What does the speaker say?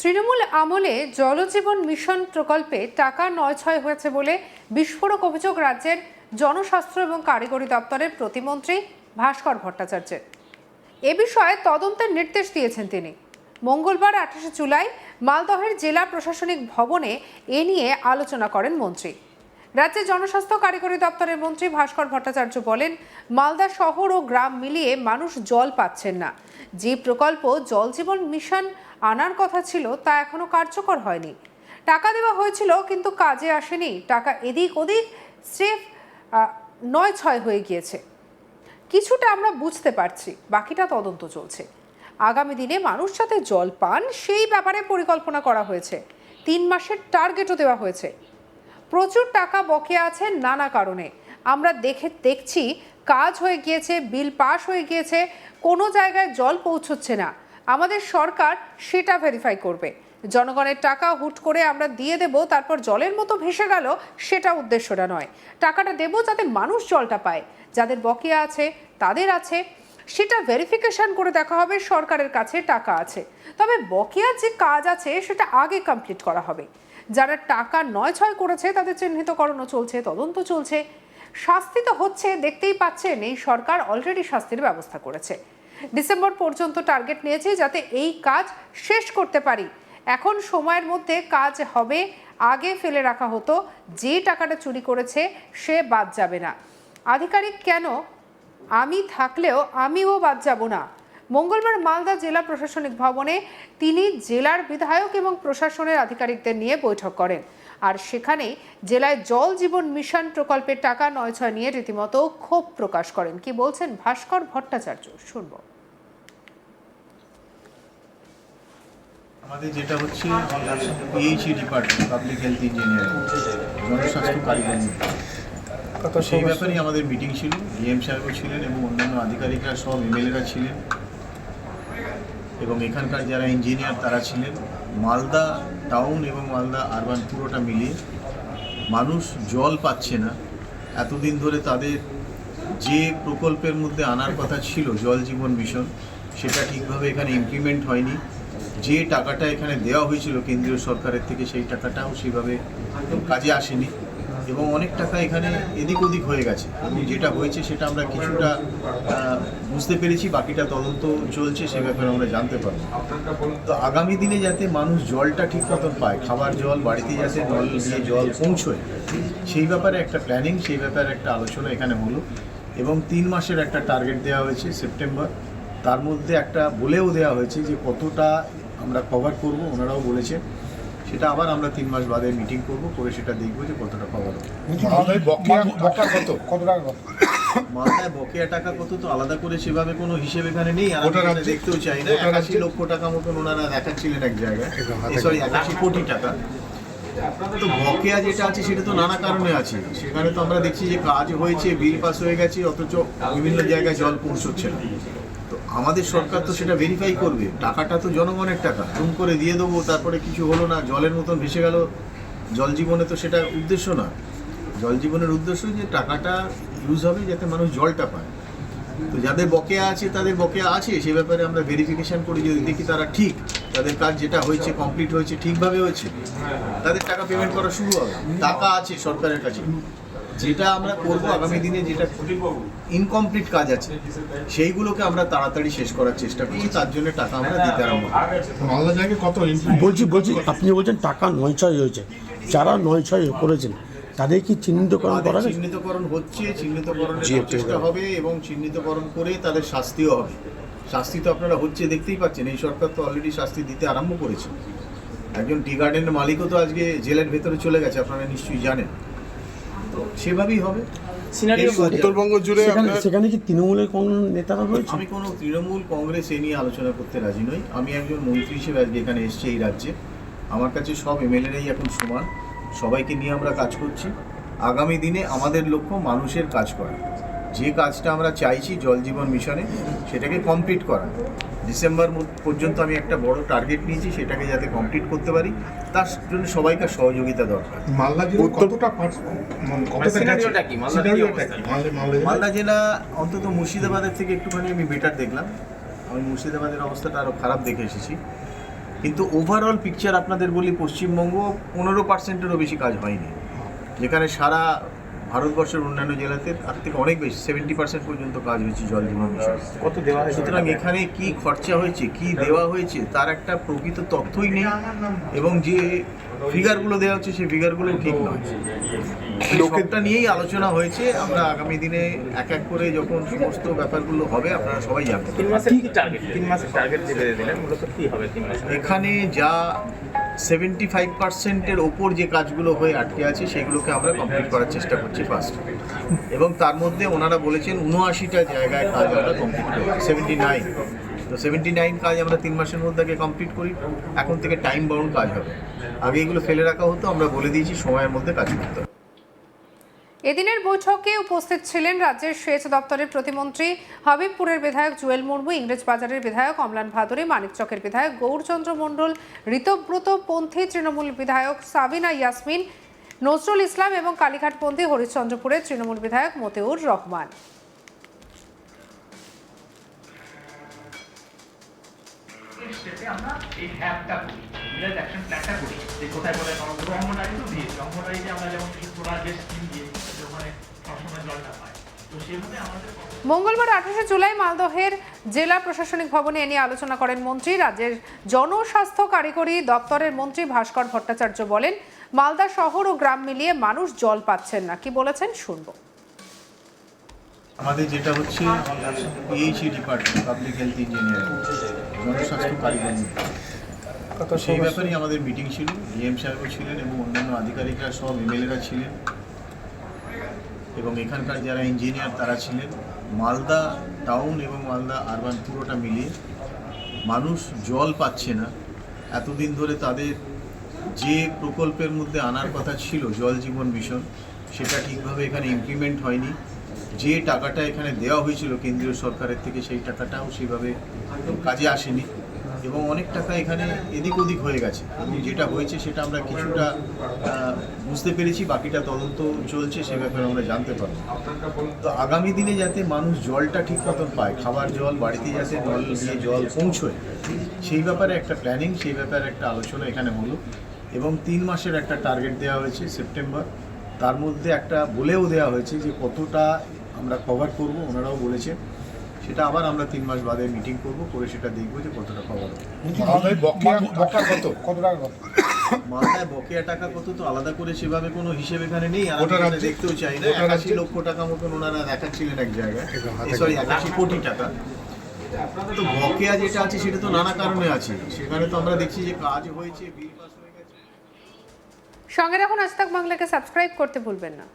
তৃণমূল আমলে জলজীবন মিশন প্রকল্পে টাকা নয়-ছয় হয়েছে বলে বিস্ফোরক অভিযোগ রাজ্যের জনস্বাস্থ্য এবং কারিগরি দপ্তরের প্রতিমন্ত্রী ভাস্কর ভট্টাচার্যের। এ বিষয়ে তদন্তের নির্দেশ দিয়েছেন তিনি। মঙ্গলবার 28 জুলাই মালদহের জেলা প্রশাসনিক ভবনে এ নিয়ে আলোচনা করেন মন্ত্রী। রাজ্যের জনস্বাস্থ্য কারিগরি দপ্তরের মন্ত্রী ভাস্কর ভট্টাচার্য বলেন, মালদা শহর ও গ্রাম মিলিয়ে মানুষ জল পাচ্ছেন না। যে প্রকল্প জলজীবন মিশন আনার কথা ছিল তা এখনো কার্যকর হয়নি। টাকা দেওয়া হয়েছিল কিন্তু কাজে আসেনি। টাকা এদিক ওদিক স্রেফ 9-6 হয়ে গিয়েছে। কিছুটা আমরা বুঝতে পারছি, বাকিটা তদন্ত চলছে। আগামী দিনে মানুষ যাতে জল পান সেই ব্যাপারে পরিকল্পনা করা হয়েছে। 3 মাসের টার্গেটও দেওয়া হয়েছে। প্রচুর টাকা বকেয়া আছে নানা কারণে। আমরা দেখছি কাজ হয়ে গিয়েছে, বিল পাস হয়ে গিয়েছে, কোনো জায়গায় জল পৌঁছচ্ছে না। আমাদের সরকার সেটা ভেরিফাই করবে। জনগণের টাকা হুট করে আমরা দিয়ে দেব, তারপর জলের মতো ভেসে গেল, সেটা উদ্দেশ্যটা নয়। টাকাটা দেব যাতে মানুষ জলটা পায়। যাদের বকেয়া আছে তাদের আছে, সেটা ভেরিফিকেশন করে দেখা হবে সরকারের কাছে টাকা আছে। তবে বকেয়ার যে কাজ আছে সেটা আগে কমপ্লিট করা হবে। যারা টাকা 9-6 করেছে তাদের চিহ্নিতকরণও চলছে, তদন্ত চলছে। শাস্তি তো হচ্ছে, দেখতেই পাচ্ছেন এই সরকার অলরেডি শাস্তির ব্যবস্থা করেছে। ডিসেম্বর পর্যন্ত টার্গেট নিয়েছে যাতে এই কাজ শেষ করতে পারি। এখন সময়ের মধ্যে কাজ হবে। আগে ফেলে রাখা হতো, যে টাকাটা চুরি করেছে সে বাদ যাবে না। আধিকারিক কেন, আমি থাকলেও আমিও বাদ যাব না। মঙ্গলবার মালদা জেলা প্রশাসনিক ভবনে তিনি জেলার বিধায়ক এবং প্রশাসনের আধিকারিকদের নিয়ে বৈঠক করেন। আর সেখানেই জেলায় জল জীবন মিশন প্রকল্পের টাকা 9-6 নিয়ে রীতিমতো ক্ষোভ প্রকাশ করেন। কি বলছেন ভাস্কর ভট্টাচার্য, শুনব। আমাদের যেটা হচ্ছে PHE department, public health engineering, জনস্বাস্থ্য কারিগরি, সেই ব্যাপারেই আমাদের মিটিং ছিল। ডিএম সাহেবও ছিলেন এবং অন্যান্য আধিকারিকরা, সব এমএলএরা ছিলেন এবং এখানকার যারা ইঞ্জিনিয়ার তারা ছিলেন। মালদা টাউন এবং মালদা আরবান পুরোটা মিলিয়ে মানুষ জল পাচ্ছে না। এতদিন ধরে তাদের যে প্রকল্পের মধ্যে আনার কথা ছিল জল জীবন মিশন, সেটা ঠিকভাবে এখানে ইমপ্লিমেন্ট হয়নি। যে টাকাটা এখানে দেওয়া হয়েছিল কেন্দ্রীয় সরকারের থেকে, সেই টাকাটাও সেভাবে কাজে আসেনি এবং অনেক টাকা এখানে এদিক ওদিক হয়ে গেছে। এবং যেটা হয়েছে সেটা আমরা কিছুটা বুঝতে পেরেছি, বাকিটা তদন্ত চলছে, সে ব্যাপারে আমরা জানতে পারবো। তো আগামী দিনে যাতে মানুষ জলটা ঠিক মতন পায়, খাবার জল বাড়িতে যাতে নল দিয়ে জল পৌঁছয়, সেই ব্যাপারে একটা প্ল্যানিং, সেই ব্যাপারে একটা আলোচনা এখানে হলো এবং 3 মাসের একটা টার্গেট দেওয়া হয়েছে সেপ্টেম্বর। তার মধ্যে একটা বলেও দেওয়া হয়েছে যে কতটা আমরা কভার করব, ওনারাও বলেছে সেটা আবার আমরা 3 মাস বাদে মিটিং করব, করে সেটা দেখবো যে কতটা কভার হবে। মালদায় বকেয়া টাকা কত তো আলাদা করে সেভাবে কোনো হিসেব এখানে নেই, আর দেখতেও চাই না। 81 লক্ষ টাকা মতন ওনারা দেখাচ্ছিলেন এক জায়গায়, সরি 81 কোটি টাকা। তো বকেয়া যেটা আছে সেটা তো নানা কারণে আছে। সেখানে তো আমরা দেখছি যে কাজ হয়েছে, বিল পাস হয়ে গেছে, অথচ বিভিন্ন জায়গায় জল পৌঁছচ্ছে না। তো আমাদের সরকার তো সেটা ভেরিফাই করবে। টাকাটা তো জনগণের টাকা, জুম করে দিয়ে দেবো, তারপরে কিছু হলো না, জলের মতন ভেসে গেল। জল জীবনে তো সেটা উদ্দেশ্য না। জল জীবনের উদ্দেশ্য যে টাকাটা ইউজ হবে যাতে মানুষ জলটা পায়। তো যাদের বকেয়া আছে তাদের বকেয়া আছে, সে ব্যাপারে আমরা ভেরিফিকেশন করি, যদি দেখি তারা ঠিক, তাদের কাজ যেটা হয়েছে কমপ্লিট হয়েছে, ঠিকভাবে হয়েছে, তাদের টাকা পেমেন্ট করা শুরু হবে। টাকা আছে সরকারের কাছে। যেটা আমরা করবো আগামী দিনে, যেটা ইনকমপ্লিট কাজ আছে, সেইগুলোকে আমরা তাড়াতাড়ি শেষ করার চেষ্টা করছি। তার জন্য টাকা আমরা দিতে আরম্ভ মালদা জায়গায় কত বলছি আপনি বলছেন টাকা 9-6 হয়েছে, যারা 9-6 করেছেন তাদের কি চিহ্নিতকরণ করা গেছে? চিহ্নিতকরণ হচ্ছে, চিহ্নিতকরণের চেষ্টা হবে এবং চিহ্নিতকরণ করে তাদের শাস্তিও হবে। শাস্তি তো আপনারা হচ্ছে দেখতেই পাচ্ছেন, এই সরকার তো অলরেডি শাস্তি দিতে আরম্ভ করেছে। একজন টি গার্ডেনের মালিকও তো আজকে জেলের ভেতরে চলে গেছে, আপনারা নিশ্চয়ই জানেন। তো সেভাবেই হবে। উত্তরবঙ্গ জুড়ে সেখানে কি তৃণমূলের কোন নেতারা রয়েছে? আমি কোনো তৃণমূল কংগ্রেস এ নিয়ে আলোচনা করতে রাজি নই। আমি একজন মন্ত্রী হিসেবে আজকে এখানে এসেছি এই রাজ্যে। আমার কাছে সব এমএলএরাই এখন সমান, সবাইকে নিয়ে আমরা কাজ করছি। আগামী দিনে আমাদের লক্ষ্য মানুষের কাজ করা। যে কাজটা আমরা চাইছি জল জীবন মিশনে, সেটাকে কমপ্লিট করা। ডিসেম্বর পর্যন্ত আমি একটা বড় টার্গেট নিয়েছি, সেটাকে যাতে কমপ্লিট করতে পারি, তার জন্য সবাইকার সহযোগিতা দরকার। মালদা জেলা অন্তত মুর্শিদাবাদের থেকে একটুখানি আমি বেটার দেখলাম। আমি মুর্শিদাবাদের অবস্থাটা আরও খারাপ দেখে এসেছি। কিন্তু ওভারঅল পিকচার আপনাদের বলি, পশ্চিমবঙ্গ 15%-এরও বেশি কাজ হয়নি, যেখানে সারা ভারতবর্ষের অন্যান্য জেলাতে তার থেকে অনেক বেশি 70% পর্যন্ত কাজ হয়েছে জল জীবন মিশন। কত দেওয়া হয়েছে? সুতরাং এখানে কি খরচা হয়েছে, কি দেওয়া হয়েছে তার একটা প্রকৃত তথ্যই নেই, এবং যে ফিগারগুলো দেওয়া হচ্ছে সেই ফিগারগুলো ঠিক নয়। লোকটা নিয়েই আলোচনা হয়েছে। আমরা আগামী দিনে এক এক করে যখন সমস্ত ব্যাপারগুলো হবে আপনারা সবাই জানবেন। 3 মাসের কি টার্গেট? 3 মাসের টার্গেট যে বেঁধে দিলেন, মূলত কি হবে 3 মাসে? এখানে যা 75%-এর ওপর যে কাজগুলো হয়ে আটকে আছে সেগুলোকে আমরা কমপ্লিট করার চেষ্টা করছি ফার্স্ট, এবং তার মধ্যে ওনারা বলেছেন 79টা জায়গায় কাজ আমরা কমপ্লিট করছি, 79। তো 79 কাজ আমরা 3 মাসের মধ্যে আগে কমপ্লিট করি। এখন থেকে টাইম বাউন্ড কাজ হবে, আগে এগুলো ফেলে রাখা হতো, আমরা বলে দিয়েছি সময়ের মধ্যে কাজ করতে হবে। এদিনের বৈঠকে উপস্থিত ছিলেন রাজ্যের সেচ দপ্তরের প্রতিমন্ত্রী, হাবিবপুরের বিধায়ক জুয়েল মুর্মু, ইংরেজবাজারের বিধায়ক অমলান ভাদুরী, মানিকচকের বিধায়ক গৌরচন্দ্র মণ্ডল, ঋতব্রত পন্থী তৃণমূল বিধায়ক সাবিনা ইয়াসমিন, নজরুল ইসলাম এবং কালীঘাটপন্থী হরিশ্চন্দ্রপুরের তৃণমূল বিধায়ক মতিউর রহমান। স্টেপে আমরা এই হ্যাপটা করি, ভিলেজ অ্যাকশন প্ল্যানটা করি, যে কোথায় কোথায় অঙ্গনারী তো দিয়েছি, অঙ্গনারীতে আমরা যেমন কিছু সোলার যে স্কিম দিয়েছি ওখানে সবসময় জলটা পাই, তো সেইভাবে আমাদের মঙ্গলবার 28শে জুলাই মালদহের জেলা প্রশাসনিক ভবনে এ নিয়ে আলোচনা করেন মন্ত্রী। রাজ্যের জনস্বাস্থ্য কারিগরি দপ্তরের মন্ত্রী ভাস্কর ভট্টাচার্য বলেন, মালদা শহর ও গ্রাম মিলিয়ে মানুষ জল পাচ্ছেন না। কি বলেছেন শুনবো। আমাদের যেটা হচ্ছে PHE department, public health engineering, জনস্বাস্থ্য কারিগরি, তো সেই ব্যাপারেই আমাদের মিটিং ছিল। ডিএম সাহেবও ছিলেন এবং অন্যান্য আধিকারিকরা সব এমএলএরা ছিলেন, এবং এখানকার যারা ইঞ্জিনিয়ার তারা ছিলেন। মালদা টাউন এবং মালদা আরবান পুরোটা মিলিয়ে মানুষ জল পাচ্ছে না। এতদিন ধরে তাদের যে প্রকল্পের মধ্যে আনার কথা ছিল জল জীবন মিশন, সেটা ঠিকভাবে এখানে ইমপ্লিমেন্ট হয়নি। যে টাকাটা এখানে দেওয়া হয়েছিল কেন্দ্রীয় সরকারের থেকে সেই টাকাটাও সেইভাবে কাজে আসেনি, এবং অনেক টাকা এখানে এদিক ওদিক হয়ে গেছে, এবং যেটা হয়েছে সেটা আমরা কিছুটা বুঝতে পেরেছি, বাকিটা তদন্ত চলছে, সে ব্যাপারে আমরা জানতে পারবো। তো আগামী দিনে যাতে মানুষ জলটা ঠিক মতন পায়, খাবার জল বাড়িতে যাতে নল দিয়ে জল পৌঁছয়, সেই ব্যাপারে একটা প্ল্যানিং, সেই ব্যাপারে একটা আলোচনা এখানে হলো, এবং 3 মাসের একটা টার্গেট দেওয়া হয়েছে সেপ্টেম্বর। তার মধ্যে একটা বলেও দেওয়া হয়েছে যে কতটা আমরা কভার করব, ওনারাও বলেছেন সেটা আবার আমরা 3 মাস বাদে মিটিং করব, করে সেটা দেখবো যে কতটা কভার হবে। মালদায় বকেয়া টাকা কত তো আলাদা করে সেভাবে কোনো হিসেব এখানে নেই, আর আমি দেখতেও চাই না। 81 লক্ষ টাকা মতন ওনারা দেখাচ্ছিলেন এক জায়গায়, সরি 81 কোটি টাকা। তো বকেয়া যেটা আছে সেটা তো নানা কারণে আছে, সেখানে তো আমরা দেখছি যে কাজ হয়েছে, বিল পাস হয়ে গেছে। সঙ্গে রাখুন আজ তাক বাংলাকে সাবস্ক্রাইব করতে ভুলবেন না।